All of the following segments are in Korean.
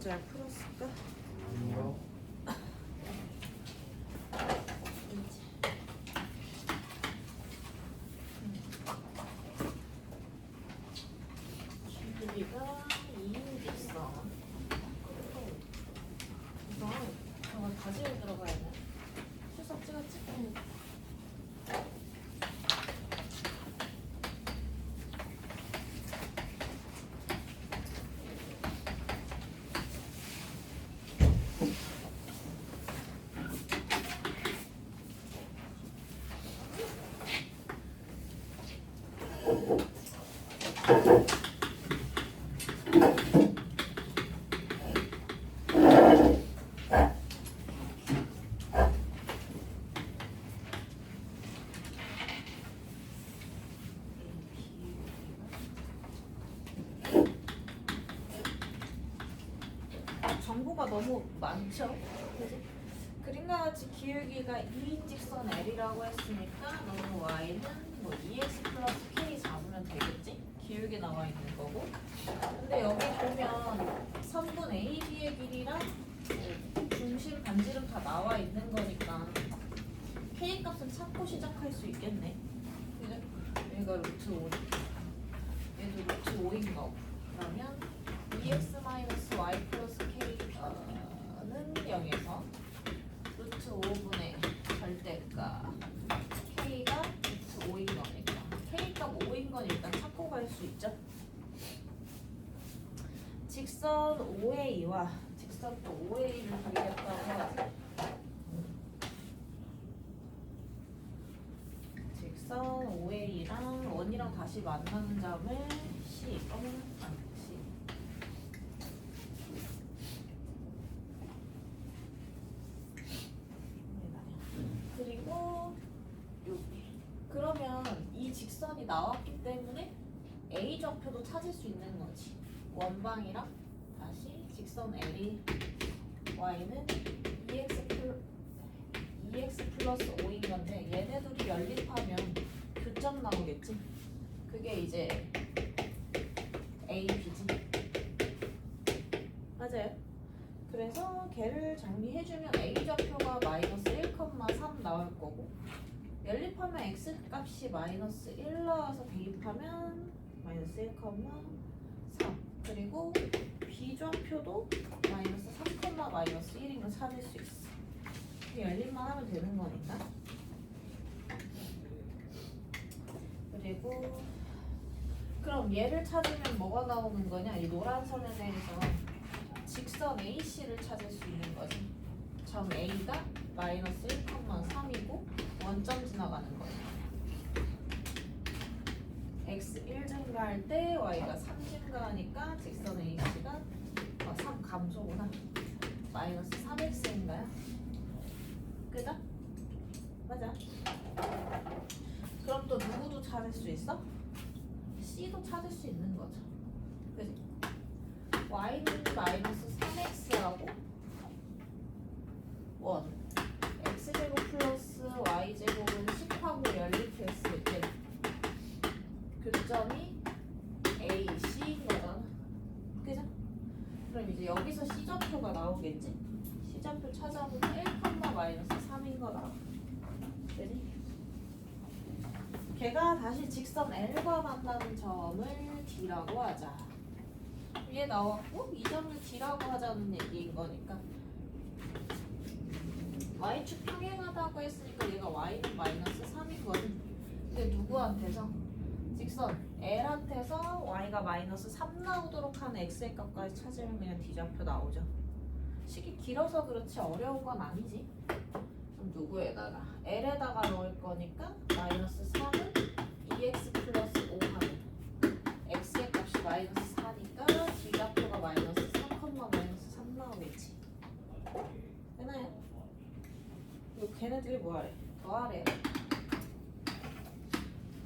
잘 풀었을까? 아니요. 길이가 2인직선. 이건 저거 가지고 들어가야 돼. 수석 찍었지? 정보가 너무 많죠? 그지? 그림과 같이 기울기가 2인직선 L이라고 했으니까 너는 Y는 뭐 2x 플러스 K 잡으면 되겠지? 기울기 나와 있는 거고. 근데 여기 보면 선분 AB의 길이랑 중심 반지름 다 나와 있는 거니까 K 값은 찾고 시작할 수 있겠네. 그죠? 얘가 루트 5. 얘도 루트 5인 거고. 그러면 2x 마이너스 y 플러스 k는 0에서 루트 5분의 절대가 k가 루트 5인 거니까 k값 5인 건 일단 찾고 갈 수 있죠. 직선 5a와 직선 또 5a를 그리겠다고 해야지. 직선 5a랑 원이랑 다시 만나는 점을 C 그리고 여기. 그러면 이 직선이 나왔기 때문에 A 좌표도 찾을 수 있는 거지. 원방이랑 다시 직선 L이 Y는 2x 플러스 5인 건데 얘네 둘이 연립하면 교점 나오겠지. 그게 이제 A, B지. 맞아요. 그래서 걔를 정리해주면 A 좌표가 마이너스 1,3 나올 거고 연립하면 X 값이 마이너스 1 나와서 대입하면 마이너스 1,3 그리고 B 좌표도 마이너스 3, 마이너스 1인 걸 찾을 수 있어. 연립만 하면 되는 거니까. 그리고 그럼 얘를 찾으면 뭐가 나오는 거냐? 이 노란 선에 대해서 직선 AC를 찾을 수 있는 거지. 점 A가 마이너스 1,3이고 원점 지나가는 거야. X 1 증가할 때 Y가 3 증가하니까 직선 AC가 3 감소구나. 마이너스 3X인가요? 그죠? 맞아. 그럼 또 누구도 찾을 수 있어? C도 찾을 수 있는 거죠. 그지? Y는 마이너스 3X하고 1 X제곱 플러스 Y제곱은 10하고 연립했을 때 교점이 A, C인 거잖아. 그죠? 그럼 이제 여기서 C 좌표가 나오겠지? C 좌표 찾아보면 1, 마이너스 3인 거다. 그지? 걔가 다시 직선 L과 만나는 점을 D라고 하자. 위에 나왔고 이 점을 D라고 하자는 얘기인 거니까 Y축 평행하다고 했으니까 얘가 Y는 마이너스 3이거든. 근데 누구한테서? 직선 L한테서 Y가 마이너스 3 나오도록 하는 X의 값까지 찾으면 그냥 D좌표 나오죠. 식이 길어서 그렇지 어려운 건 아니지. 그럼 누구에다가? L에다가 넣을 거니까 마이너스 3은 2x 플러스 5 하면 X의 값이 마이너스 4니까 D좌표가 마이너스 3, 마이너스 3 나오겠지. 되나요? 그리고 걔네들이 뭐하래? 더하래.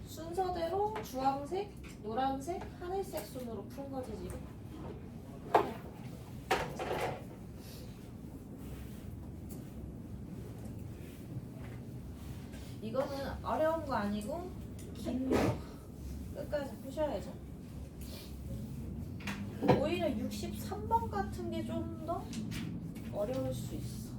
순서대로 주황색, 노란색, 하늘색 순으로 푼 거지 지금. 이거는 어려운 거 아니고 긴 거. 끝까지 푸셔야죠. 오히려 63번 같은 게 좀 더 어려울 수 있어.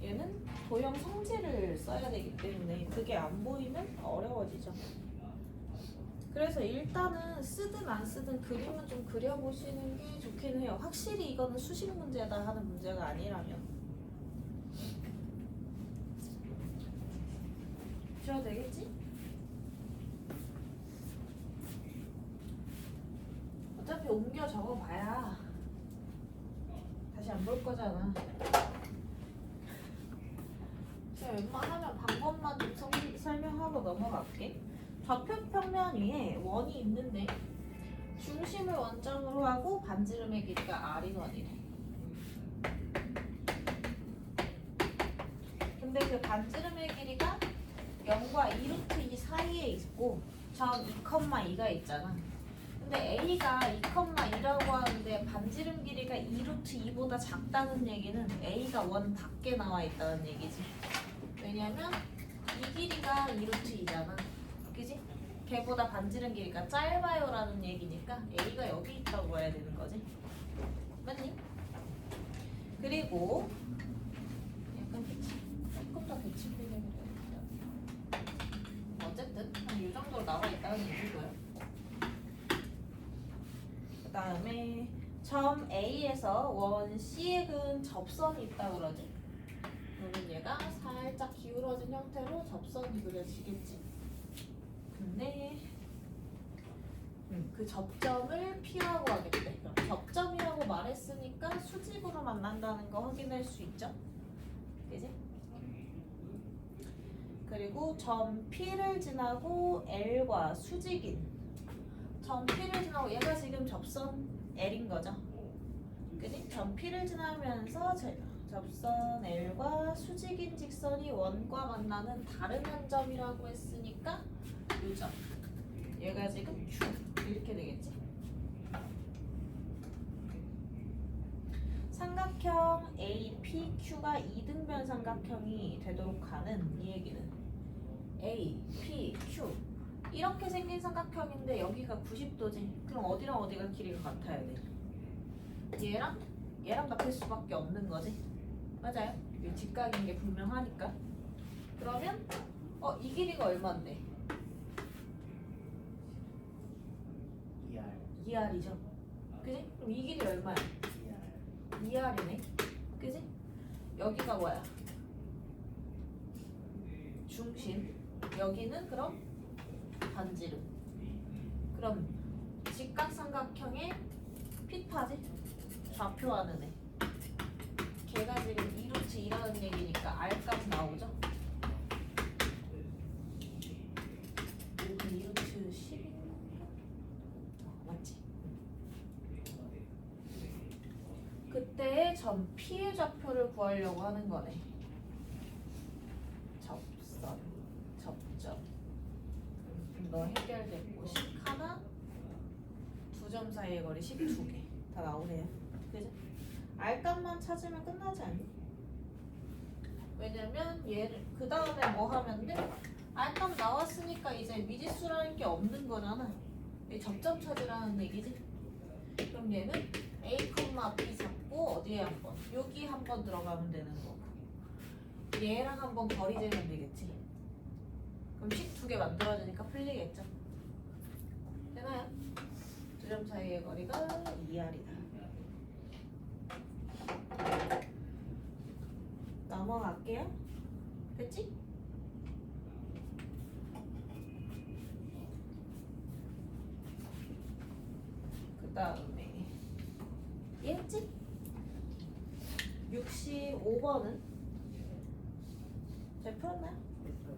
얘는 도형 성질을 써야 되기 때문에 그게 안 보이면 어려워지죠. 그래서 일단은 쓰든 안 쓰든 그림은 좀 그려보시는 게 좋긴 해요. 확실히 이거는 수식 문제다 하는 문제가 아니라면. 지워도 되겠지? 어차피 옮겨 적어봐야 다시 안 볼 거잖아. 제가 웬만하면 방법만 좀 설명하고 넘어갈게. 좌표 평면 위에 원이 있는데 중심을 원점으로 하고 반지름의 길이가 R인 원이래. 근데 그 반지름의 길이가 0과 2루트 2 사이에 있고 점 2,2가 있잖아. 근데 A가 2,2라고 하는데 반지름 길이가 2루트 2보다 작다는 얘기는 A가 원 밖에 나와 있다는 얘기지. 왜냐면 이 길이가 2루트 2잖아. 그지? 걔보다 반지름 길이가 짧아요 라는 얘기니까 A가 여기 있다고 봐야 되는 거지. 맞니? 그리고 약간 조금 더 배치되게 그려야겠다. 어쨌든 한 이 정도로 나와 있다는 얘기고요. 그 다음에 점 A에서 원 C에 그은 접선이 있다고 그러지. 그러면 얘가 살짝 기울어진 형태로 접선이 그려지겠지. 근데 그 접점을 P라고 하겠대. 그럼 접점이라고 말했으니까 수직으로 만난다는 거 확인할 수 있죠? 그지? 그리고 점 P를 지나고 L과 수직인 점 P를 지나고 얘가 지금 접선 L인 거죠? 그지? 점 P를 지나면서 접선 L과 수직인 직선이 원과 만나는 다른 한 점이라고 했으니까 이 점. 얘가 지금 Q 이렇게 되겠지? 삼각형 APQ가 이등변 삼각형이 되도록 하는 이 얘기는 APQ 이렇게 생긴 삼각형인데 여기가 90도지. 그럼 어디랑 어디가 길이가 같아야 돼? 얘랑 같을 수밖에 없는 거지. 맞아요? 이 직각인 게 분명하니까. 그러면 이 길이가 얼마인데? 2R이죠. 그지? 그럼 이 길이 얼마야? 2R이네. 그지? 여기가 뭐야? 중심. 여기는 그럼 반지름. 그럼 직각삼각형의 피타지? 좌표하는 애. 걔가 지금 2루트 2라는 얘기니까 R까지 나오죠? 2루트 10인가? 맞지? 그때 점 P의 좌표를 구하려고 하는 거네. 접선, 접점. 너 해결됐고 10 하나, 두 점 사이의 거리 12개 다 나오네요. 그죠? R값만 찾으면 끝나지 않니? 왜냐면 얘를 그 다음에 뭐 하면 돼? R값 나왔으니까 이제 미지수라는 게 없는 거잖아. 이 접점 찾으라는 얘기지. 그럼 얘는 A, B 잡고 어디에 한번 여기 한번 들어가면 되는 거고 얘랑 한번 거리 재면 되겠지. 그럼 식 두 개 만들어지니까 풀리겠죠. 되나요? 두 점 사이의 거리가 2R이다. 넘어갈게요. 됐지? 그 다음에 얘지? 65번은 잘 풀었나요? 됐어?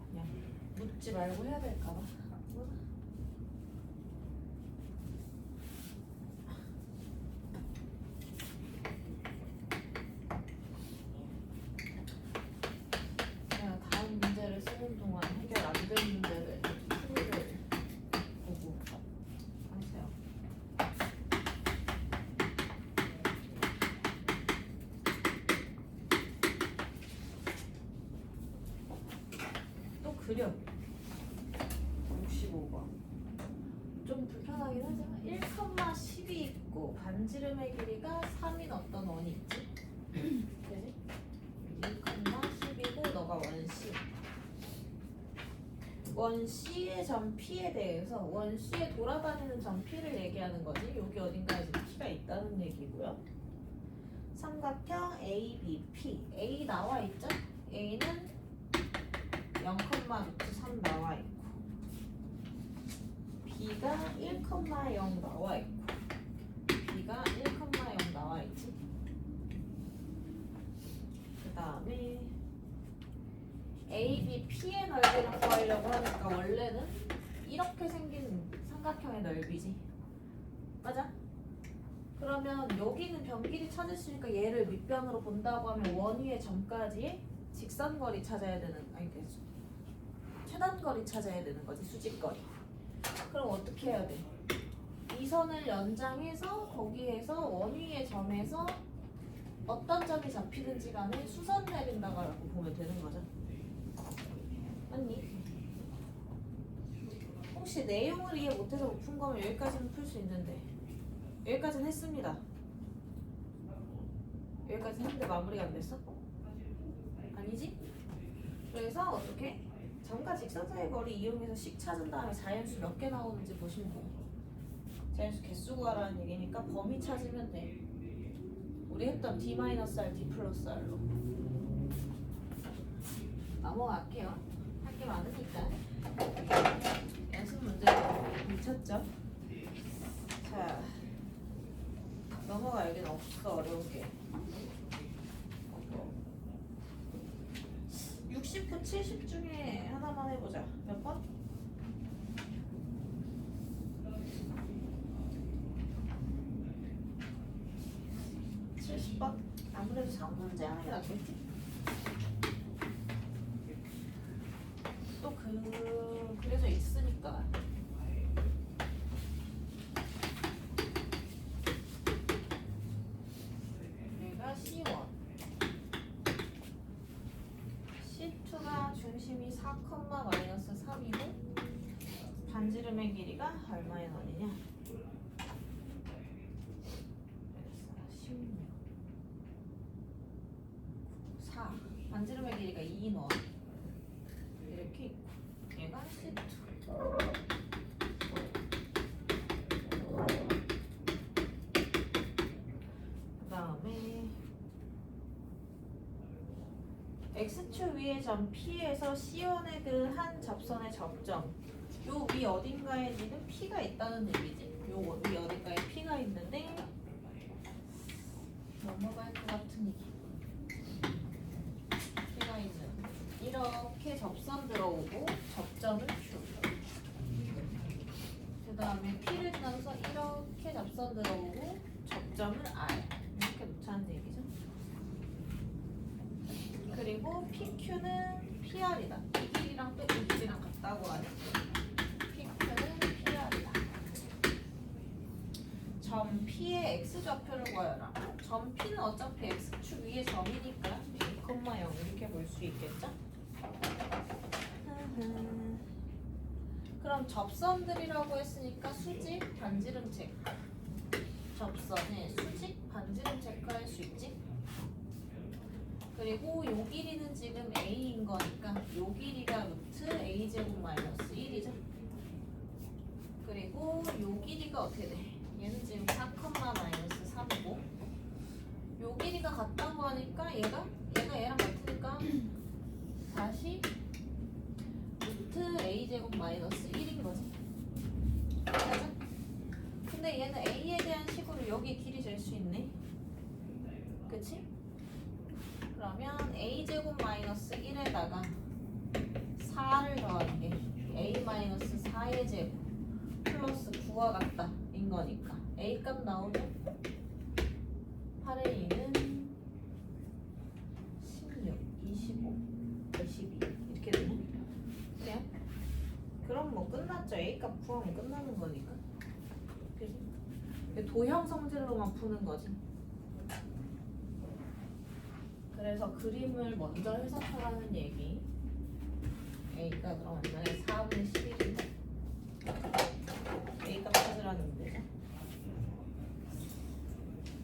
그냥 묻지 말고 해야 될까봐. 제가 다음 문제를 쓰는 동안 해결 안 된 문제를 풀이를 보고 하세요. 또 그려. 65 25번. 좀 불편하긴 하지만 1,10이 있고 반지름의 길이가 3인 어떤 원이 있지? 그지? 1,10이고 너가 원 C. 원 C의 점 P에 대해서 원 C에 돌아다니는 점 P를 얘기하는 거지. 여기 어딘가에 지금 P가 있다는 얘기고요. 삼각형 A, B, P. A 나와 있죠? A는 0,3 나와 있고 B가 1,0 나와 있고 B가 1,0 나와 있지. 그 다음에 A, B, P의 넓이를 구하려고 하니까 원래는 이렇게 생긴 삼각형의 넓이지. 맞아? 그러면 여기는 변길이 찾으시니까 얘를 밑변으로 본다고 하면 원 위의 점까지의 직선거리 찾아야 되는, 아니 최단거리 찾아야 되는 거지, 수직거리. 그럼 어떻게 해야 돼? 이 선을 연장해서 거기에서 원 위의 점에서 어떤 점이 잡히든지 간에 수선 내린다고 보면 되는 거죠. 맞니? 혹시 내용을 이해 못해서 못 푼 거면 여기까지는 풀 수 있는데 여기까지는 했습니다. 여기까지 했는데 마무리가 안 됐어? 아니지? 그래서 어떻게? 점과 직선 사이의 거리 이용해서 식 찾은 다음에 자연수 몇 개 나오는지 보시면 돼요. 자연수 개수 구하라는 얘기니까 범위 찾으면 돼. 우리 했던 D-R, D+R로 넘어갈게요. 할 게 많으니까. 연습 문제도 미쳤죠? 자, 넘어가. 여기는 없어, 어려운 게. 60부 70 중에 하나만 해보자. 몇 번? 70번? 아무래도 3문제 하는 게 낫겠지? 또 그래서 있으니까. 얘가 C1. C2가 중심이 4,-3이고 반지름의 길이가 얼마의 원이냐? 16. 4. 반지름의 길이가 2인 원. 이렇게 있고 얘가 C2. 그 다음에 X축 위의 점 P에서 C1의 그 한 접선의 접점. 요 위 어딘가에 지금 P가 있다는 얘기지. 요 위 어딘가에 P가 있는데 넘어갈 것 같은 얘기. P가 있는 이렇게 접선 들어오고 접점을 Q. 그 다음에 P를 지나서 이렇게 접선 들어오고 접점을 R. 이렇게 놓자는 얘기죠. 그리고 PQ는 PR이다. 이 길이랑 또 이 길이랑 같다고 하네. PQ는 PR이다. 점 P의 X좌표를 구하여라. 점 P는 어차피 X축 위의 점이니까 2,0 이렇게 볼 수 있겠죠? 그럼 접선들이라고 했으니까 수직, 반지름 체크. 접선의 수직, 반지름 체크할 수 있지? 그리고 요 길이는 지금 A인 거니까 요 길이가 루트 A제곱 마이너스 1이죠. 그리고 요 길이가 어떻게 돼? 얘는 지금 4,-3이고 요 길이가 같다고 하니까 얘가 얘랑 같으니까 다시 루트 A제곱 마이너스 1인 거지. 맞아? 근데 얘는 A에 대한 식으로 여기 길이 될 수 있네. 그치? 그러면 A제곱 마이너스 1에다가 4를 더하는 게 A 마이너스 4의 제곱 플러스 9와 같다 인 거니까 A 값 나오죠? 8의 2는 16, 25, 22 이렇게 되네. 그래요? 그럼 뭐 끝났죠. A 값 구하면 끝나는 거니까. 그지? 도형 성질로만 푸는 거지. 그래서 그림을 먼저 해석하라는 얘기. A가 그럼 얼마에 4분의 11인데 A값 찾으라는 문제죠.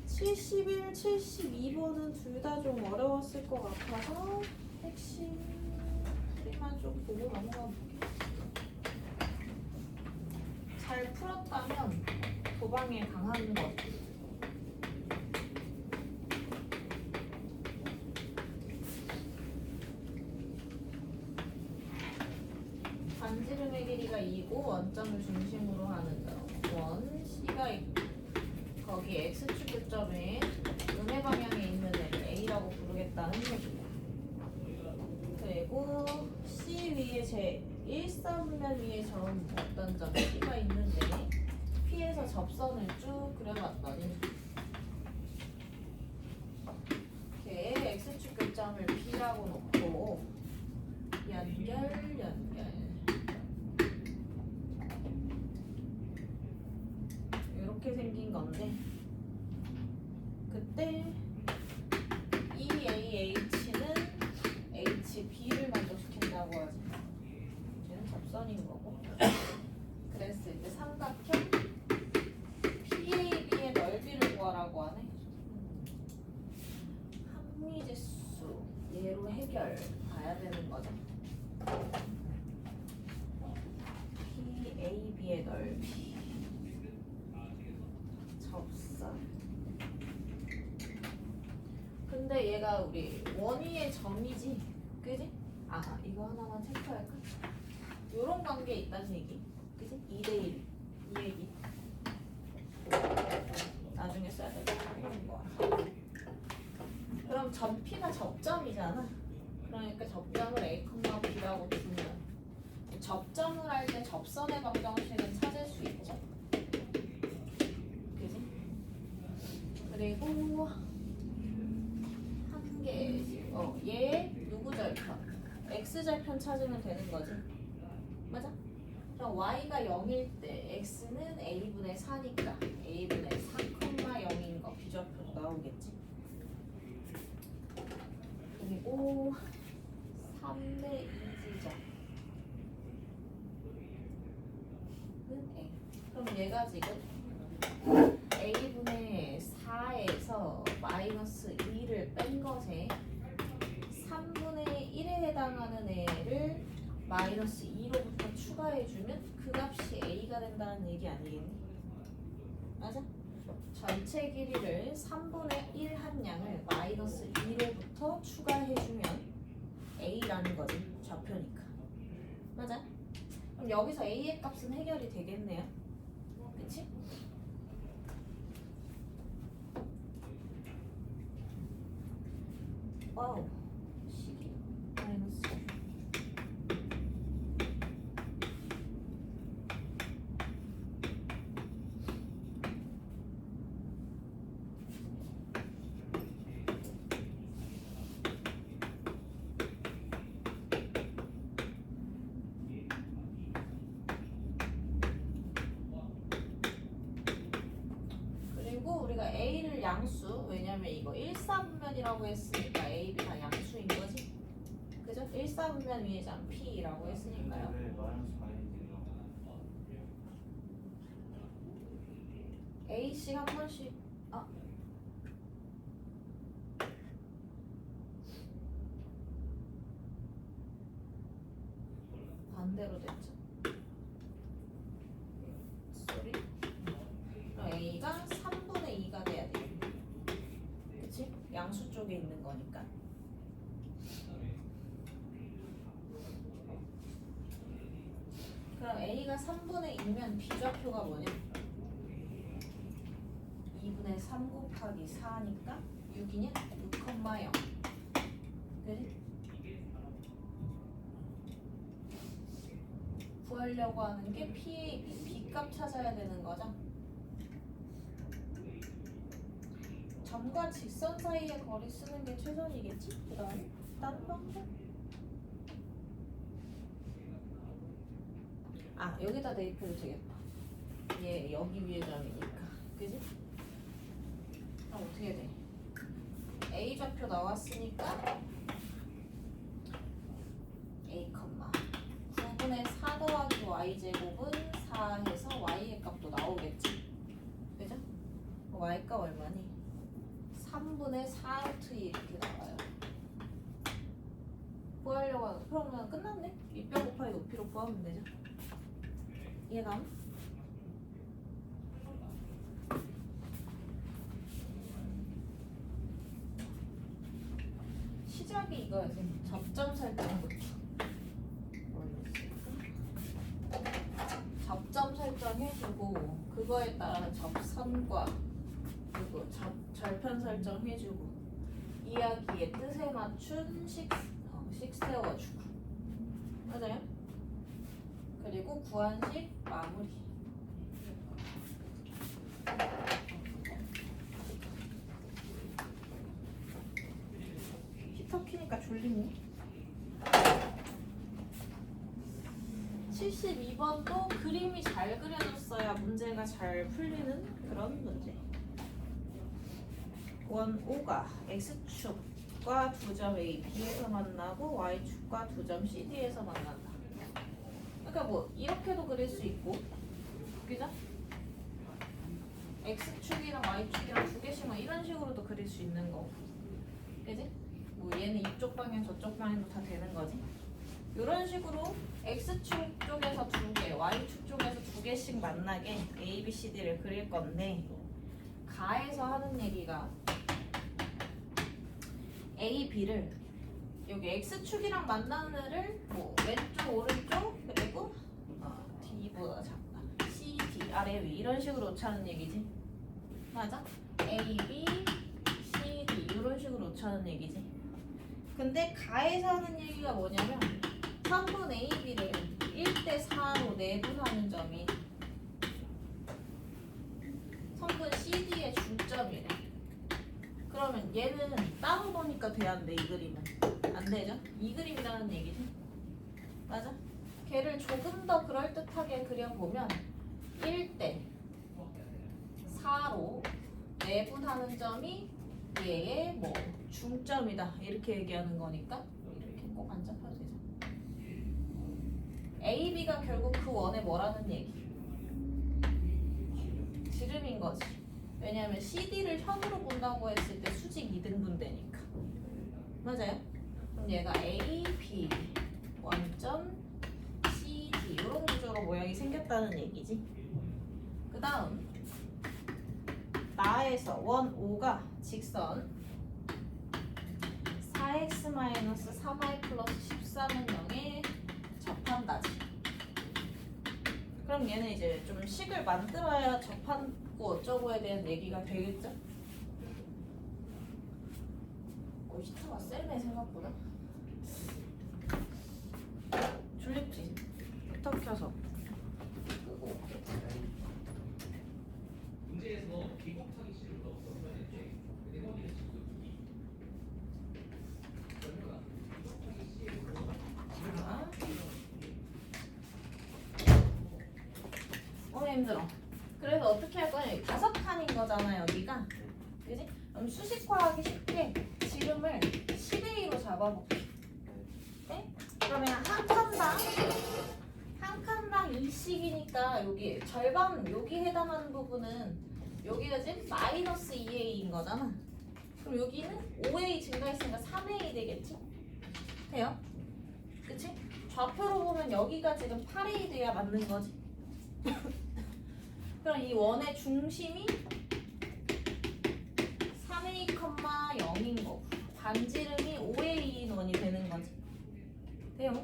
71, 72번은 둘 다 좀 어려웠을 것 같아서 핵심만 좀 보고 넘어가 볼게요. 잘 풀었다면 도방에 강한 것. 반지름의 길이가 2고 원점을 중심으로 하는 점. 원 C가 있고 거기 X축 교점에 음의 방향에 있는 애를 A라고 부르겠다는 얘기고, 그리고 C 위에 제 1사분면 위에 점 어떤 점 P가 있는데 P에서 접선을 쭉 그려봤더니 이렇게 X축 교점을 P라고 놓고 연결 이렇게 생긴 건데, 그때 EAH는 HB를 만족시킨다고 하지. 얘는 접선인 거고. 그랬을 때 삼각형 PAB의 넓이를 구하라고 하네. 합리지수 얘로 해결 봐야 되는 거죠. PAB의 넓이 접선. 근데 얘가 우리 원위의 점이지, 그지? 아, 이거 하나만 체크할까? 요런 관계에 있다는 얘기, 그지? 2대1 이 얘기 나중에 써야 될 거야. 그럼 점 P가 접점이잖아. 그러니까 접점을 A, B라고 두면 접점을 할 때 접선의 방정식은 찾을 수 있죠. 그지? 그리고 한 개, 얘 누구 절편? X 절편 찾으면 되는 거지. 맞아? 그럼 Y가 0일 때 X는 A분의 4니까 A분의 4,0인 거 비절표도 나오겠지. 그리고 3대 2지점 A. 그럼 얘가 지금 A분의 4에서 마이너스 2를 뺀 것에 3분의 1에 해당하는 애를 마이너스 2로부터 추가해주면 그 값이 A가 된다는 얘기 아니겠니? 맞아? 전체 길이를 3분의 1 한 양을 마이너스 2로부터 추가해주면 A라는 거지, 좌표니까. 맞아? 그럼 여기서 A의 값은 해결이 되겠네요. 그치? 와우, 식이 마이너스. 그리고 우리가 A를 양수, 왜냐면 이거 1사분면이라고 했으니까 A, B가 양수인 거지. 그죠? 1사분면 위에 점 P라고 했으니까요. 왜 마이너스 4인지가 A씩 한 번씩, 반대로 됐죠. 쏘리. 그럼 A가 3분의 2가 돼야 돼. 그치? 양수 쪽에 있는 거니까. 그럼 A가 3분의 2면 비좌표가 뭐냐? 2분의 3 곱하기 4니까 6이냐? 6,0. 그지? 구하려고 하는 게 PAB, B값 찾아야 되는 거죠. 점과 직선 사이의 거리 쓰는 게 최선이겠지? 그 다음에 다른 방법? 아, 여기다 대입해도 되겠다. 얘 여기 위에 점이니까. 그지? 그럼 어떻게 돼? A 좌표 나왔으니까 A, 9분의 4 더하기 Y제곱은 4 4 해서 y의 값도 나오겠지. 그죠? y 값 얼마니? 3분의 4루트 2 이렇게 나와요. 구하려고 하는, 그러면 끝났네? 윗변 곱하기 높이로 구하면 되죠. 이해감? 시작이 이거야. 접점 설정부터. 접점 설정해주고 그거에 따라 접선과 그리고 절편 설정해주고 이야기의 뜻에 맞춘 식 세워주고 맞아요? 그리고 구한식 마무리. 히터 키니까 졸리네. 72번도 그림이 잘 그려졌어야 문제가 잘 풀리는 그런 문제. 원 5가 X축과 2점 A, B에서 만나고 Y축과 2점 C, D에서 만난다. 그러니까 뭐 이렇게도 그릴 수 있고 그죠? X축이랑 Y축이랑 두 개씩만 이런 식으로도 그릴 수 있는 거고 그지? 뭐 얘는 이쪽 방향 저쪽 방향도 다 되는 거지. 이런 식으로 X축 쪽에서 두 개, Y축 쪽에서 두 개씩 만나게 A, B, C, D를 그릴 건데 가에서 하는 얘기가 A, B를 여기 X축이랑 만나는 애를 뭐 왼쪽, 오른쪽 그리고 D보다 작다 C, D, 아래, 위 이런 식으로 놓자는 얘기지. 맞아? A, B, C, D 이런 식으로 놓자는 얘기지. 근데 가에서 하는 얘기가 뭐냐면 3분 A, B를 1대4로 내분하는 점이 3분 C, D의 중점이래. 그러면 얘는 따로 보니까 돼야돼. 이 그림은 안 되죠? 이 그림이라는 얘기지. 맞아? 걔를 조금 더 그럴듯하게 그려보면 1대4로 내분하는 점이 얘의 뭐 중점이다 이렇게 얘기하는 거니까 이렇게 꼭 안 잡혀도 되죠. A, B가 결국 그 원에 뭐라는 얘기? 지름인 거지. 왜냐하면 CD를 현으로 본다고 했을 때 수직 2등분 되니까. 맞아요? 그럼 얘가 A, B, 원점, C, D 이런 구조로 모양이 생겼다는 얘기지. 그 다음 나에서 원 5가 직선 4x-3y 플러스 13은 0에 접한다지. 그럼 얘는 이제 좀 식을 만들어야 접하고 어쩌고에 대한 얘기가 되겠죠? 히터가 세네 생각보다. 졸립지? 히터 켜서 끄고 문제에서 비곡하기 싫은 거 없었는데 근데 거기는 지금 힘들어. 그래서 어떻게 할 거냐? 5칸인 거잖아 여기가. 그지? 그럼 수식화하기 쉽게 지름을 10A로 잡아볼게. 네? 그러면 한 칸당 2씩이니까 여기 절반 여기 해당하는 부분은 여기가 지금 마이너스 2A인 거잖아. 그럼 여기는 5A 증가했으니까 3A 되겠지? 돼요? 그치? 좌표로 보면 여기가 지금 8A 돼야 맞는 거지. 그럼 이 원의 중심이 3A, 0인 거고 반지름이 5A인 원이 되는 거지. 돼요?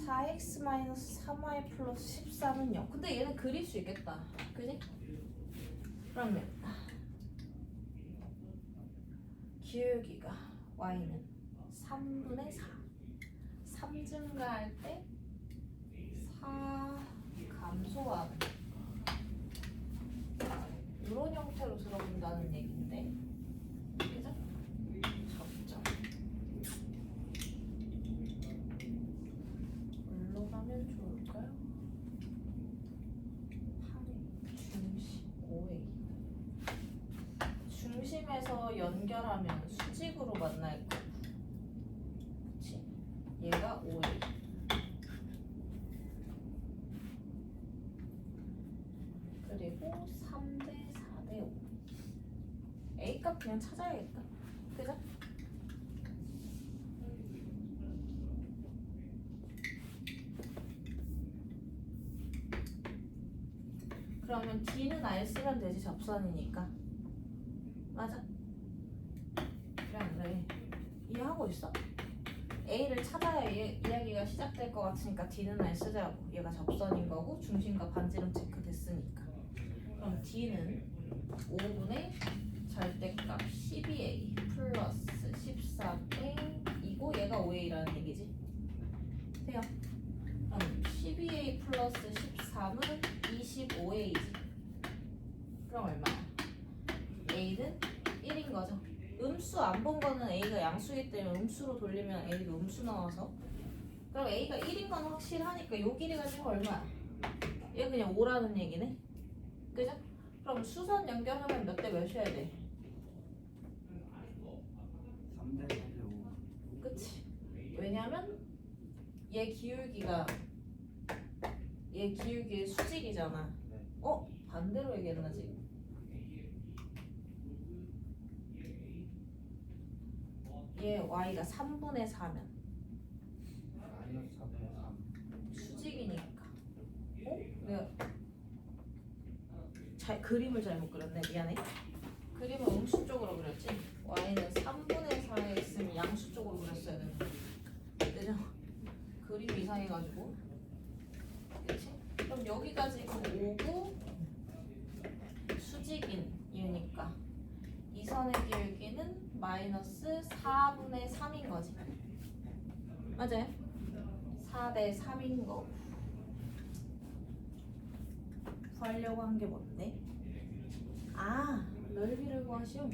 (4x-3y 플러스 13은 0) 근데 얘는 그릴 수 있겠다. 그지? 그러면 기울기가 y는 3분의 4 3 증가할 때 4 감소하는 이런 형태로 들어본다는 얘기인데 그죠? 접점 뭘로 가면 좋을까요? 8A 중심 5A 중심에서 연결하면 수직으로 만날 거고, 그치? 얘가 5A. 그리고 3대 4대 5. A값 그냥 찾아야겠다. 그죠? 그러면 D는 알 쓰면 되지, 접선이니까. 맞아? 그래 안 그래? 이해하고 있어? A를 찾아야 이야기가 시작될 것 같으니까 D는 알 쓰자고. 얘가 접선인 거고 중심과 반지름 체크 됐으니까. 그럼 D는 5분의 절대값 12A 플러스 13A이고 얘가 5A라는 얘기지. 돼요? 그럼 12A 플러스 13은 25A지. 그럼 얼마야? A는 1인 거죠. 음수 안 본 거는 A가 양수이기 때문에 음수로 돌리면 A도 음수 나와서, 그럼 A가 1인 건 확실하니까 요 길이가 지금 얼마야? 얘 그냥 5라는 얘기네. 그죠? 그럼 수선 연결하면 몇 대 몇이어야 돼? 3대 4대 5. 그치? 왜냐면 얘 기울기의 수직이잖아. 네. 반대로 얘기했나 지금? 얘 y가 3분의 4면 마이너스 4분의 3. 수직이니까. 내가 그림을 잘못 그렸네. 미안해. 그림을 음수 쪽으로 그렸지. y는 3분의 4에 있으면 양수 쪽으로 그렸어야 되는데. 그죠? 그림이 이상해가지고. 그치? 그럼 여기가 지금 5구 수직인 이유니까 이 선의 기울기는 마이너스 4분의 3인 거지. 맞아요? 4대 3인 거. 구하려고 한 게 뭔데? 넓이를 구하시오.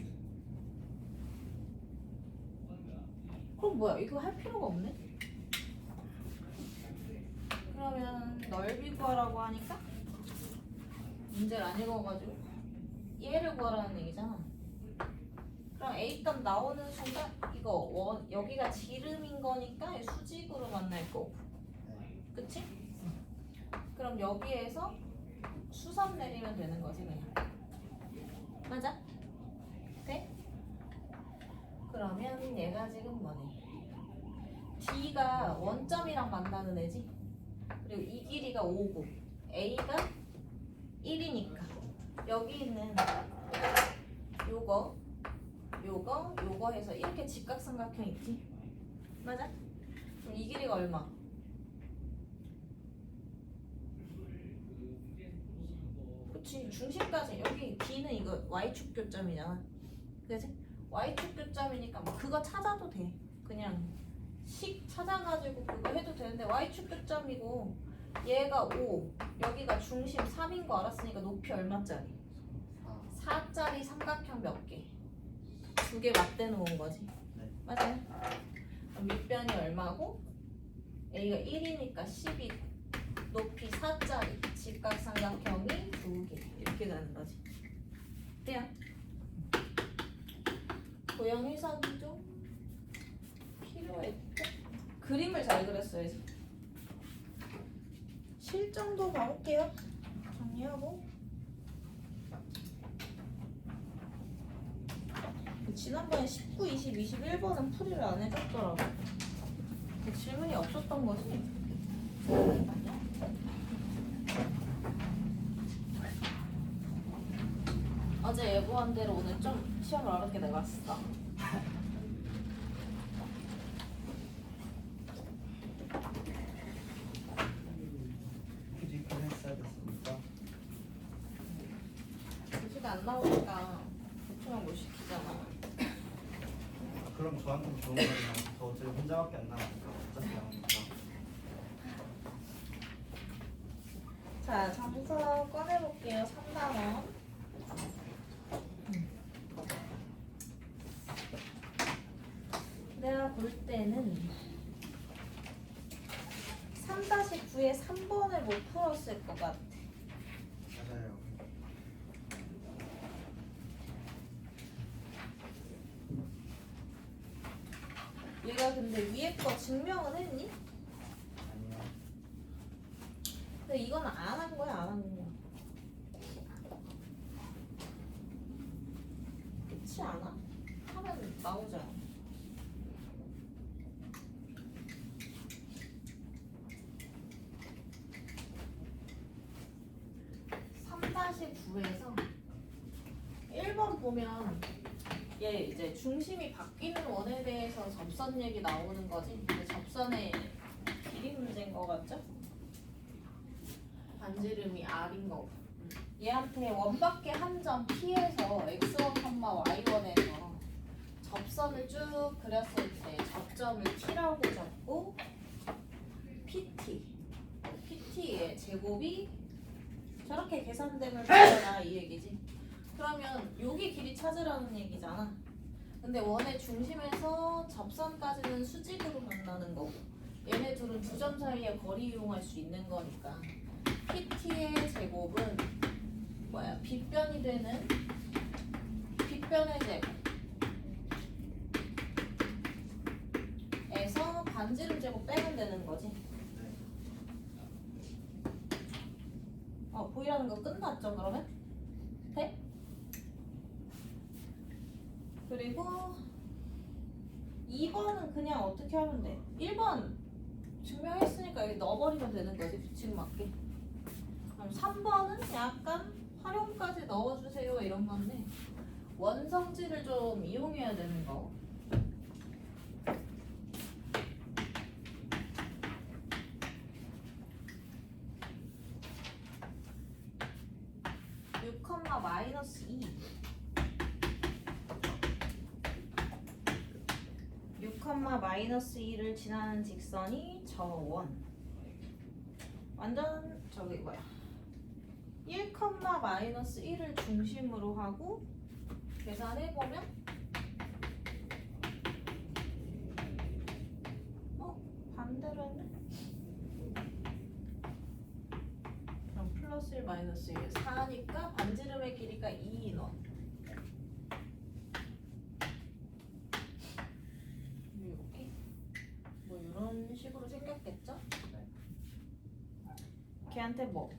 그럼 뭐야? 이거 할 필요가 없네? 그러면 넓이 구하라고 하니까 문제를 안 읽어가지고 얘를 구하라는 얘기잖아. 그럼 A값 나오는 순간 이거 여기가 지름인 거니까 수직으로 만날 거고. 그치? 그럼 여기에서 수선 내리면 되는 거지 그냥. 맞아? 돼? 그러면 얘가 지금 뭐네? D가 원점이랑 만나는 애지? 그리고 이 길이가 5고 A가 1이니까 여기 있는 요거 해서 이렇게 직각삼각형 있지? 맞아? 그럼 이 길이가 얼마? 그치, 중심까지. 여기 D는 이거 Y축 교점이잖아. 그치? Y축 교점이니까 뭐 그거 찾아도 돼. 그냥 식 찾아가지고 그거 해도 되는데 Y축 교점이고 얘가 5, 여기가 중심 3인 거 알았으니까 높이 얼마짜리? 4짜리 삼각형 몇 개? 2개 맞대 놓은 거지. 네. 맞아요? 그럼 밑변이 얼마고? A가 1이니까 12, 높이 4짜리 직각삼각형이 2개 이렇게 가는 거지. 돼요? 도형 해석이 좀 필요했고 그림을 잘 그렸어야지. 실정도 가볼게요. 정리하고. 지난번에 19, 20, 21번은 풀이를 안 해줬더라고. 질문이 없었던 거지. 어제 예고한 대로 오늘 좀 시험을 어렵게 내봤어. 굳이 그랬어야 됐습니까? 교수가 안 나오니까 보충을 못 시키잖아. 그럼 저한테 좋은 거예요. 저 어차피 혼자밖에 안 나가니까 어차피 나오니까. 자, 점서 꺼내볼게요. 3단원. 내가 볼 때는 3-9에 3번을 못 풀었을 것 같아. 맞아요. 네가 근데 위에 거 증명은 했니? 아니요. 근데 이건 안 한 거야, 안 한 거야. 그렇지 않아? 하면 나오잖아. 3-9에서 1번 보면 얘 이제 중심이 바뀌는 원에 대해서 접선 얘기 나오는 거지. 근데 접선의 길이 문제인 거 같죠? 반지름이 R인 거고. 얘한테 원밖에 한 점 P에서 X1, Y1에서 접선을 쭉 그렸을 때 접점을 T라고 잡고 PT의 제곱이 저렇게 계산됨을 보여라 이 얘기지. 그러면 여기 길이 찾으라는 얘기잖아. 근데 원의 중심에서 접선까지는 수직으로 만나는 거고 얘네 둘은 두 점 사이의 거리 이용할 수 있는 거니까 PT의 제곱은 뭐야? 빗변이 되는 빗변의 제곱에서 반지름 제곱 빼면 되는 거지. 네. 보이라는 거 끝났죠 그러면? 돼? 그리고 2번은 그냥 어떻게 하면 돼? 1번 증명했으니까 여기 넣어버리면 되는 거지 규칙 맞게. 그럼 3번은 약간 활용까지 넣어주세요 이런 건데 원성질을 좀 이용해야 되는 거. 6, 마이너스 2 6, 마이너스 2를 지나는 직선이 저 원 완전 저기 뭐야 1, 마이너스 1을 중심으로 하고 계산해보면 반대로 했네? 그럼 플러스 1, 마이너스 1 4니까 반지름의 길이가 2인 원. 이렇게 뭐 이런 식으로 생겼겠죠? 걔한테 뭐?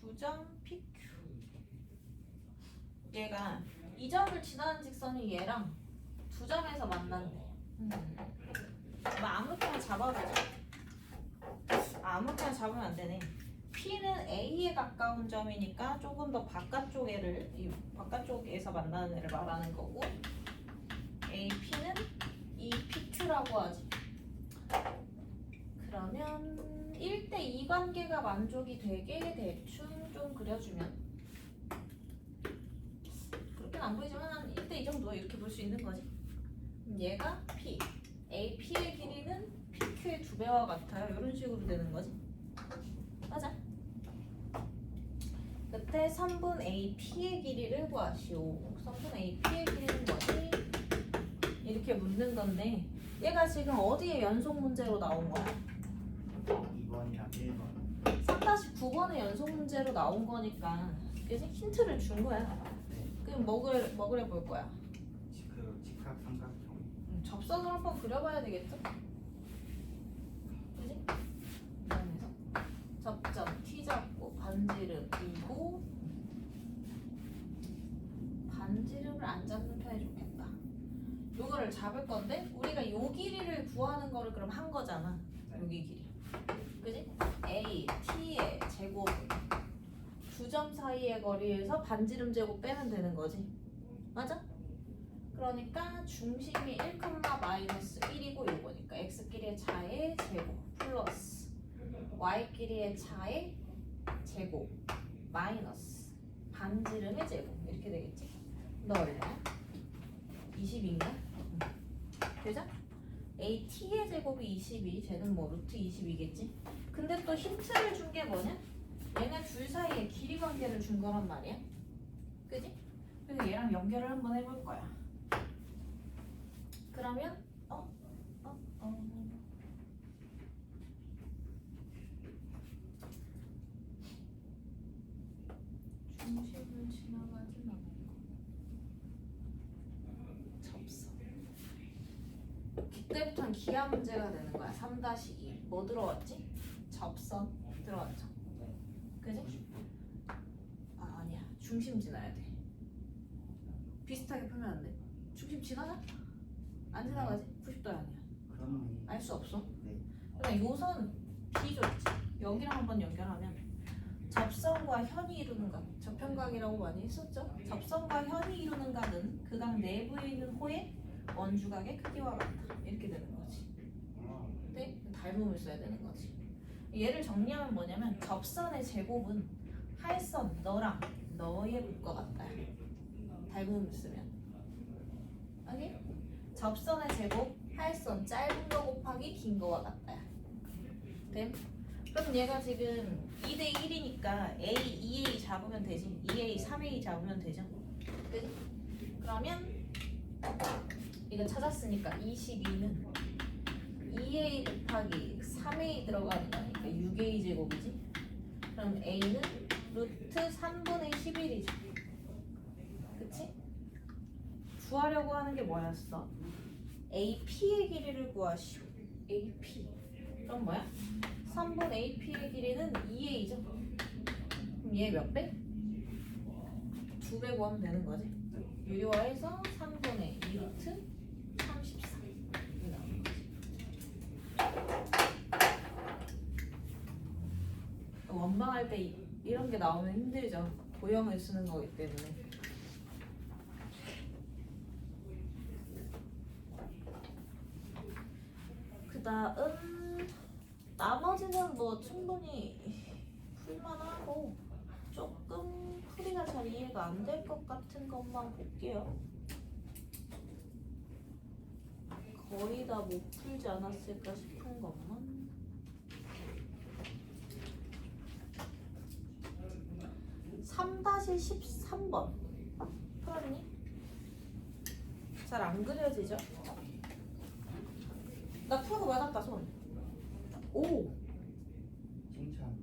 2점 PQ. 얘가 이 점을 지나는 직선이 얘랑 2점에서 만난대. 뭐 아무렇게나 잡아보자. 아무렇게나 잡으면 안 되네. P는 A에 가까운 점이니까 조금 더 바깥쪽에를 이 바깥쪽에서 만나는 애를 말하는 거고 AP는 이 PQ라고 하지. 그러면 1대2 관계가 만족이 되게 대충 좀 그려주면 그렇게는 안 보이지만 한 1대2 정도 이렇게 볼 수 있는 거지. 얘가 P, AP의 길이는 PQ의 2배와 같아요. 이런 식으로 되는 거지. 맞아. 그때 3분 AP의 길이를 구하시오. 3분 AP의 길이는 뭐지? 이렇게 묻는 건데 얘가 지금 어디에 연속 문제로 나온 거야? 2번이랑 1번. 3-9번의 연속 문제로 나온 거니까 그래서 힌트를 준 거야. 네. 그럼 먹으래 볼 거야. 그 직각 삼각형. 접선을 한번 그려봐야 되겠죠? 그지? 그러면서 접점 T 잡고 반지름 그리고 반지름을 안 잡는 편이 좋겠다. 요거를 잡을 건데 우리가 요 길이를 구하는 거를 그럼 한 거잖아. 네. 여기 길이. 그지? A, T의 제곱 두 점 사이의 거리에서 반지름 제곱 빼면 되는 거지. 맞아? 그러니까 중심이 1, 마이너스 1이고 요거니까 x끼리의 차의 제곱 플러스 y끼리의 차의 제곱 마이너스 반지름의 제곱 이렇게 되겠지? 넣을래? 20인가? 되죠? AT의 제곱이 22, 쟤는 뭐 루트 22겠지? 근데 또 힌트를 준 게 뭐냐? 얘네 둘 사이에 길이 관계를 준 거란 말이야. 그지? 그래서 얘랑 연결을 한번 해볼 거야. 그러면 중심을 지나가진 않을 거. 그때부터는 기하 문제가 되는 거야. 3-2 뭐 들어왔지? 접선 들어왔죠. 그지? 아 아니야 중심 지나야 돼. 비슷하게 풀면 안 돼. 중심 지나가? 안 지나가지? 90도 아니야. 그러면 알 수 없어. 네. 그냥 요선 B조 있지. 여기랑 한번 연결하면 접선과 현이 이루는 각, 접현각이라고 많이 했었죠. 접선과 현이 이루는 각은 그 각 내부에 있는 호의 원주각의 크기와 같다. 이렇게 되는 거지. 근데 닮음을 써야 되는 거지. 얘를 정리하면 뭐냐면 접선의 제곱은 할선 너랑 너의 곱과 같다. 닮음을 쓰면. 아니? 접선의 제곱 할선 짧은 거 곱하기 긴 거와 같다. 됨? 그럼 얘가 지금 2대 1이니까 A, 2A 잡으면 되지. 2A, 3A 잡으면 되죠. 그지? 그러면 이거 찾았으니까 22는 2A 곱하기 3A 들어가는 거니까 6A 제곱이지. 그럼 A는 루트 3분의 11이죠. 그치? 구하려고 하는 게 뭐였어? AP의 길이를 구하시오. AP. 그럼 뭐야? 3분 AP의 길이는 2A죠. 그럼 얘 몇 배? 2배 구하면 되는 거지. 유리화해서 3분의 2루트 34 이렇게 나오는 거지. 원망할 때 이런 게 나오면 힘들죠. 도형을 쓰는 거기 때문에. 그 다음 나머지는 뭐 충분히 풀만하고 조금 풀이가 잘 이해가 안 될 것 같은 것만 볼게요. 거의 다 못 풀지 않았을까 싶은 것만. (3-13번) 풀었니? 잘 안 그려지죠? 나 풀고 맞았다 손. 오! 칭찬.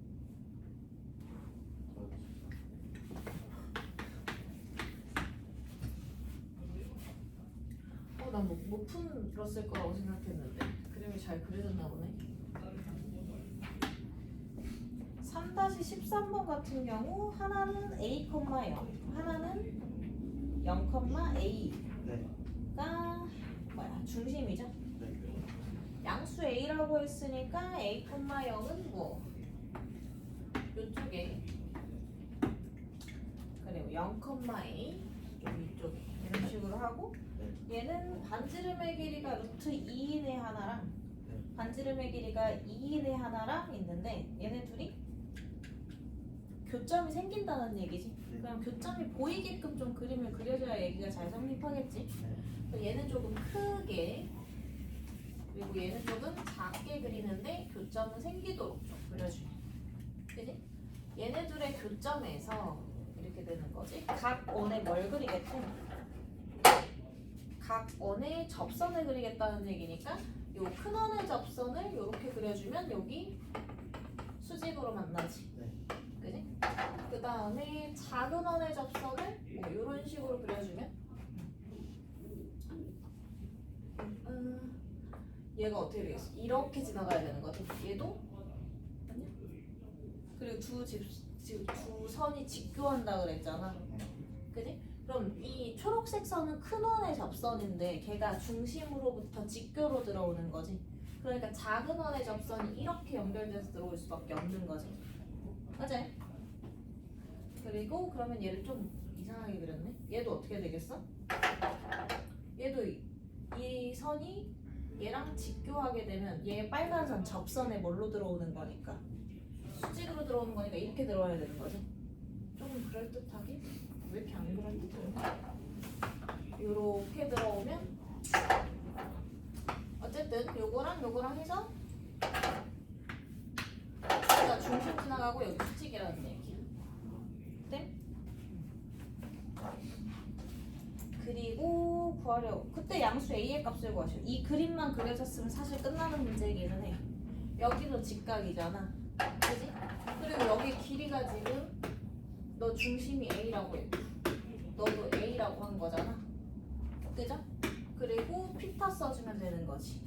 난 못 풀었을 거라고 생각했는데 그림이 잘 그려졌나 보네. 3-13번 같은 경우 하나는 A, 0 하나는 0,A가 네. 뭐야 중심이죠. 네. 양수 A라고 했으니까 A, 0은 뭐 이쪽에 그리고 0,A 좀 이쪽에 이런 식으로 하고 얘는 반지름의 길이가 루트 2인의 하나랑 반지름의 길이가 2인의 하나랑 있는데 얘네 둘이 교점이 생긴다는 얘기지. 그럼 교점이 보이게끔 좀 그림을 그려줘야 얘기가 잘 성립하겠지. 그럼 얘는 조금 크게 그리고 얘는 조금 작게 그리는데 교점은 생기도록 좀 그려주면 그지? 얘네 둘의 교점에서 이렇게 되는 거지. 각 원에 뭘 그리겠지? 각 원에 접선을 그리겠다는 얘기니까 요 큰 원의 접선을 이렇게 그려주면 여기 수직으로 만나지. 그지? 그 다음에 작은 원의 접선을 뭐 이런 식으로 그려주면 얘가 어떻게 되겠어? 이렇게 지나가야 되는 거지. 얘도 아니야? 그리고 두 선이 직교한다 그랬잖아. 그지? 그럼 이 초록색 선은 큰 원의 접선인데 걔가 중심으로부터 직교로 들어오는 거지. 그러니까 작은 원의 접선이 이렇게 연결돼서 들어올 수밖에 없는 거지. 맞지? 그리고 그러면 얘를 좀 이상하게 그렸네. 얘도 어떻게 되겠어? 얘도 이 선이 얘랑 직교하게 되면 얘 빨간 선 접선에 뭘로 들어오는 거니까 수직으로 들어오는 거니까 이렇게 들어와야 되는 거지. 조금 그럴듯하게? 왜 이렇게 안 그럴듯해? 요렇게 들어오면 어쨌든 요거랑 해서 여기가 중심 지나가고 여기 수직이라는 얘기야. 네? 그리고 그때 양수 A의 값을 구하시오. 이 그림만 그려졌으면 사실 끝나는 문제이기는 해. 여기도 직각이잖아. 그지? 그리고 여기 길이가 지금 너 중심이 A라고 해. 너도 A라고 한 거잖아. 그죠? 그리고 피타 써주면 되는 거지.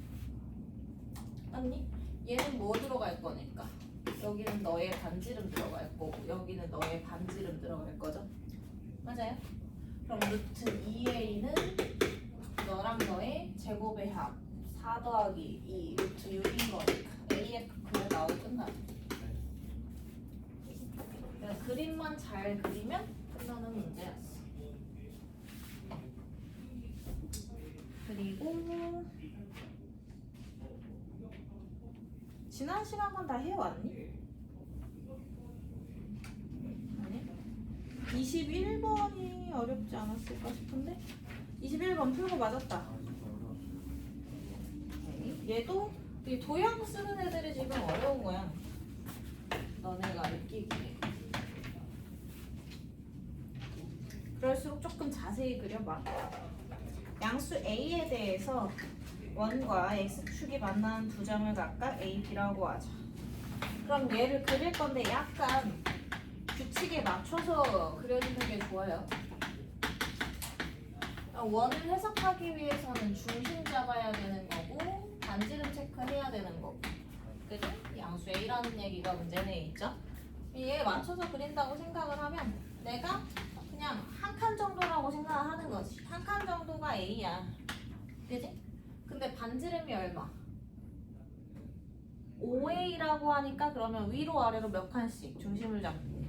맞니? 얘는 뭐 들어갈 거니까 여기는 너의 반지름 들어갈 거고 여기는 너의 반지름 들어갈 거죠? 맞아요? 그럼 루트 2a는 너랑 너의 제곱의 합 4 더하기 2 루트 6인 거니까 a의 그걸 나오고 끝나죠. 그냥 그림만 잘 그리면 끝나는 문제였어. 그리고 지난 시간만 다 해왔니? 아니? 21번이 어렵지 않았을까 싶은데 21번 풀고 맞았다. 아 진짜 어려웠어. 얘도 이 도형 쓰는 애들이 지금 어려운 거야. 너네가 느끼기에. 그럴수록 조금 자세히 그려봐. 양수 A에 대해서 원과 x축이 만나는 두 점을 각각 A, B라고 하자. 그럼 얘를 그릴 건데 약간 규칙에 맞춰서 그려주는 게 좋아요. 원을 해석하기 위해서는 중심 잡아야 되는 거고 반지름 체크해야 되는 거고, 그죠? 양수 A라는 얘기가 문제 내에 있죠? 얘에 맞춰서 그린다고 생각을 하면 내가 그냥 한 칸 정도라고 생각을 하는 거지. 한 칸 정도가 A야, 그지? 근데 반지름이 얼마? 5A라고 하니까 그러면 위로 아래로 몇 칸씩 중심을 잡고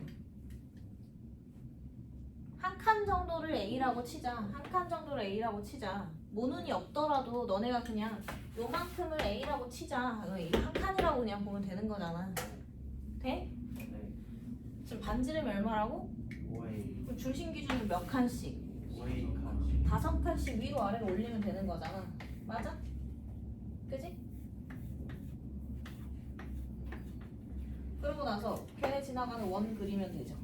한 칸 정도를 A라고 치자. 한 칸 정도를 A라고 치자. 모눈이 없더라도 너네가 그냥 요만큼을 A라고 치자. 한 칸이라고 그냥 보면 되는 거잖아. 돼? 네. 지금 반지름이 얼마라고? 5A 그럼 중심 기준은 몇 칸씩? 5A 칸. 5칸씩 위로 아래로 올리면 되는 거잖아. 맞아? 그지? 그러고 나서 걔네 지나가는 원 그리면 되죠.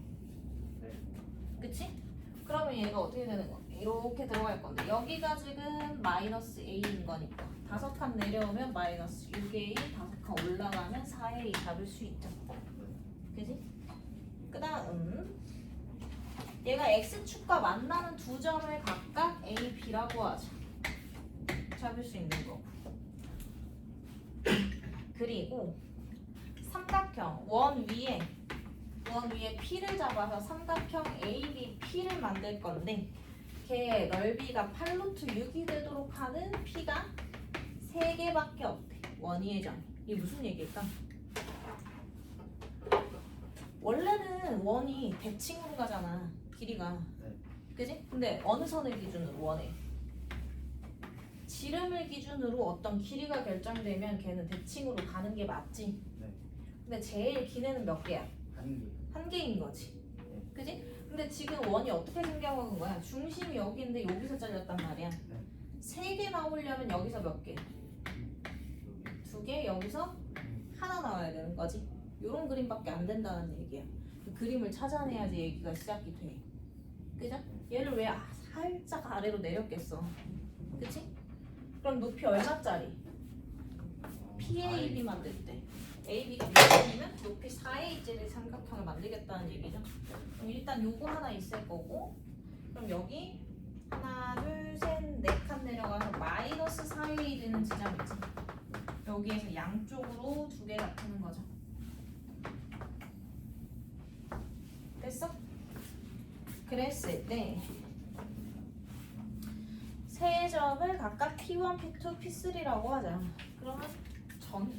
네. 그치? 그러면 얘가 어떻게 되는 거야? 이렇게 들어갈 건데 여기가 지금 마이너스 A인 거니까 5칸 내려오면 마이너스 6A, 5칸 올라가면 4A 잡을 수 있죠. 그지? 그 다음 얘가 X축과 만나는 두 점을 각각 A, B라고 하자. 잡을 수 있는 거고. 그리고 삼각형 원 위에 P를 잡아서 삼각형 AB P를 만들 건데 걔 넓이가 8루트 6이 되도록 하는 P가 3개밖에 없대. 원위의 점. 이게 무슨 얘기일까? 원래는 원이 대칭으로 가잖아. 길이가. 네. 그지? 근데 어느 선을 기준으로 원해? 지름을 기준으로 어떤 길이가 결정되면 걔는 대칭으로 가는 게 맞지? 네. 근데 제일 긴 애는 몇 개야? 한 개. 한 개인 거지. 네. 그지? 근데 지금 원이 어떻게 생겨먹은 거야? 중심이 여기인데 여기서 잘렸단 말이야. 네. 3개 나오려면 여기서 몇 개? 2개, 여기서 하나 나와야 되는 거지. 요런 그림밖에 안 된다는 얘기야. 그 그림을 찾아내야지 얘기가 시작이 돼. 그죠? 얘를 왜 살짝 아래로 내렸겠어? 그치? 그럼 높이 얼마짜리? PAB 만들 때 AB가 몇이면 높이 4A짜리 삼각형을 만들겠다는 얘기죠. 그럼 일단 요거 하나 있을 거고, 그럼 여기 하나, 둘, 셋, 4칸 내려가서 마이너스 4A 되는 지점 있지? 여기에서 양쪽으로 2개 같은 거죠. 됐어? 그랬을 때 세 점을 각각 P1, P2, P3라고 하자. 그러면 점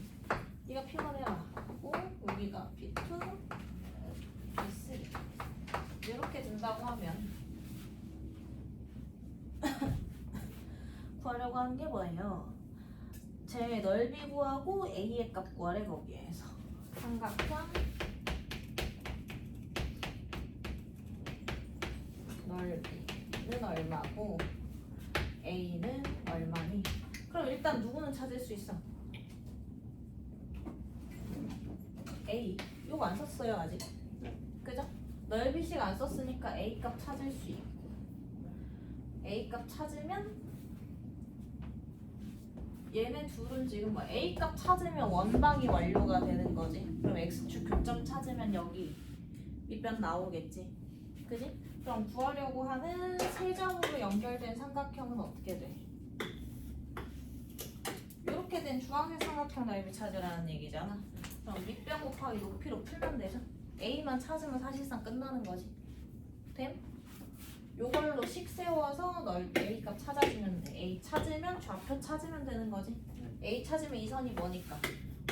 네가 P1 해라. 그리고 여기가 P2, P3 이렇게 된다고 하면 구하려고 하는 게 뭐예요? 제 넓이 구하고 A의 값 구하래. 거기에서 삼각형 넓이는 얼마고 A는 얼마니? 그럼 일단 누구는 찾을 수 있어? A. 요거 안 썼어요 아직. 그죠? 넓이식 안 썼으니까 A 값 찾을 수 있고, A 값 찾으면 얘네 둘은 지금 뭐 A 값 찾으면 원방이 완료가 되는 거지. 그럼 X축 교점 찾으면 여기 밑변 나오겠지. 그지? 그럼 구하려고 하는 세 점으로 연결된 삼각형은 어떻게 돼? 이렇게 정리된 주황색 삼각형 넓이 찾으라는 얘기잖아. 그럼 밑변 곱하기 높이로 풀면 되죠. A만 찾으면 사실상 끝나는 거지. 됨? 요걸로 식 세워서 넓이 A 값 찾아주면 돼. A 찾으면 좌표 찾으면 되는 거지. A 찾으면 이 선이 뭐니까?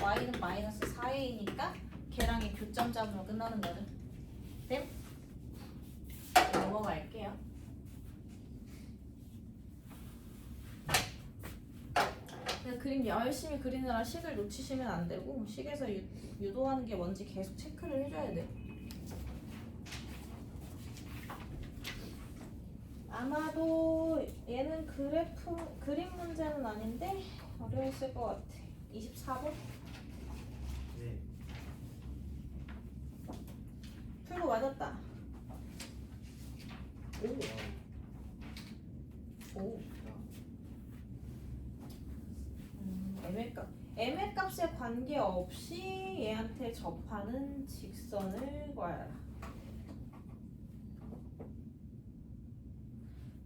Y는 마이너스 4A니까 걔랑 이 교점 잡으면 끝나는 거죠. 됨? 넘어갈게요. 그냥 그림 열심히 그리느라 식을 놓치시면 안 되고 식에서 유도하는 게 뭔지 계속 체크를 해줘야 돼. 아마도 얘는 그림 문제는 아닌데 어려웠을 것 같아. 24번 네. 풀고 맞았다. 오. M의 값에 관계없이 얘한테 접하는 직선을 구하라.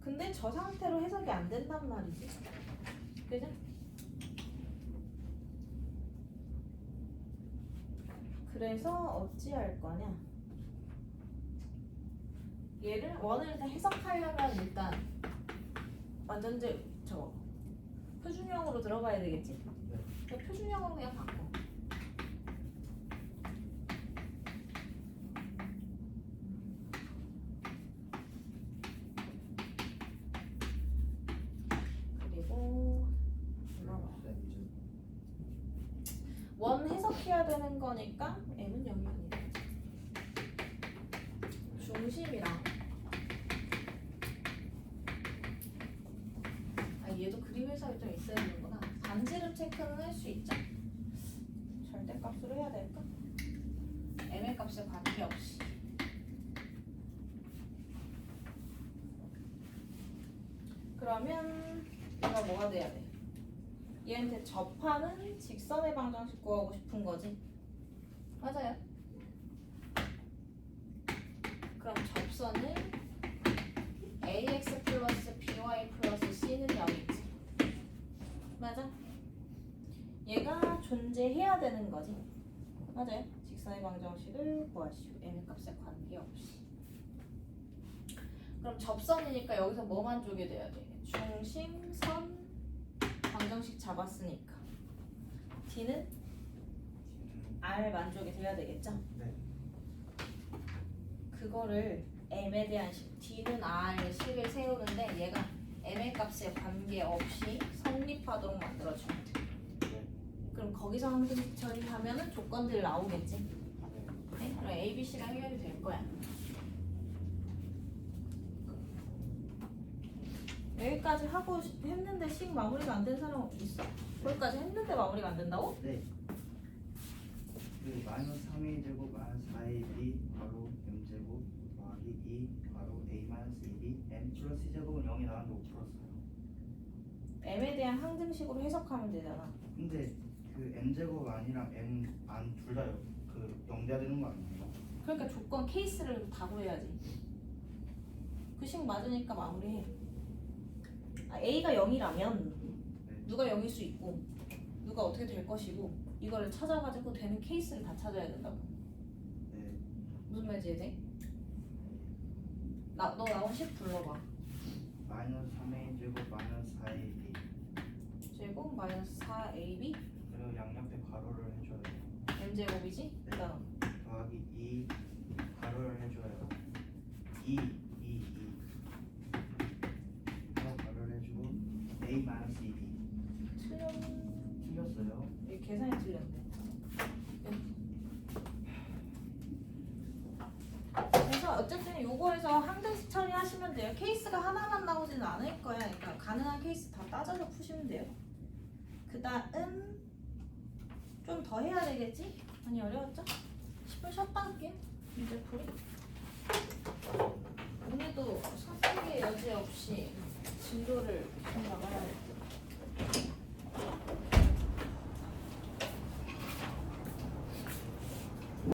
근데 저 상태로 해석이 안 된단 말이지. 그죠? 그래서 어찌할 거냐? 얘를 원을 일단 해석하려면 일단 완전 저거 표준형으로 들어가야 되겠지? 네. 표준형으로 그냥 바꿔. 그리고 원 해석해야 되는 거니까 M은 0이 아니다. 중심이랑 얘도 그림 해석이 좀 있어야 되는구나. 반지름 체크는 할 수 있죠. 절대값으로 해야 될까? M의 값에 관계없이. 그러면 얘가 뭐가 돼야 돼? 얘한테 접하는 직선의 방정식 구하고 싶은 거지. 맞아요. 그럼 접선은 ax 플러스 by 플러스 c는 0이지. 맞아? 얘가 존재해야 되는 거지. 맞아요? 직선의 방정식을 구하시오. m의 값에 관계없이. 그럼 접선이니까 여기서 뭐만 쪼개 돼야 돼? 중심, 선, 방정식 잡았으니까 D는 R만 쪼개 돼야 되겠죠? 네. 그거를 M에 대한 식, D는 R 식을 세우는데 얘가 M의 값에 관계없이 성립하도록 만들어주면 돼. 네. 그럼 거기서 항등식 처리하면은 조건들 나오겠지? 네? 그럼 A, B, C가 해결이 될 거야. 여기까지 하고 했는데 식 마무리가 안 된 사람 있어? 거기까지 했는데 마무리가 안 된다고? 네. 그 마이너스 3a 제곱 마이너스 4ab 바로 m제곱 더하기 2 바로 a 마이너스 2b m 플러스 c제곱은 0이 나왔는데 못 풀었어요. M에 대한 항등식으로 해석하면 되잖아. 근데 그 m제곱 아니랑 m 안 둘 다 그 0 돼야 되는 거 아니에요? 그러니까 조건 케이스를 다 구해야지. 그 식 맞으니까 마무리해. A가 0이라면 누가 0일 수 있고 누가 어떻게 될 것이고 이거를 찾아가지고 되는 케이스를 다 찾아야 된다고. 네. 무슨 말인지 이해돼? 너 나온 식 불러봐. 마이너스 3a 제곱 마이너스 4ab 제곱 마이너스 4ab 그리고 양옆에 가로를 해줘야 돼요. m제곱이지? 네. 그다음 더하기 2 가로를 해줘요. 2 가로를 해주고 a 마이너스 2b 틀렸어요. 이 계산이 틀렸네. 그래서 어쨌든 요거에서 항등식 처리하시면 돼요. 케이스가 하나만 나오지는 않을 거야. 그러니까 가능한 케이스 다 따져서 푸시면 돼요. 그 다음 좀 더 해야 되겠지? 많이 어려웠죠? 10분 쉬었다 할게요. 이제 풀이. 오늘도 선택의 여지 없이 진도를 좀 나가야 돼.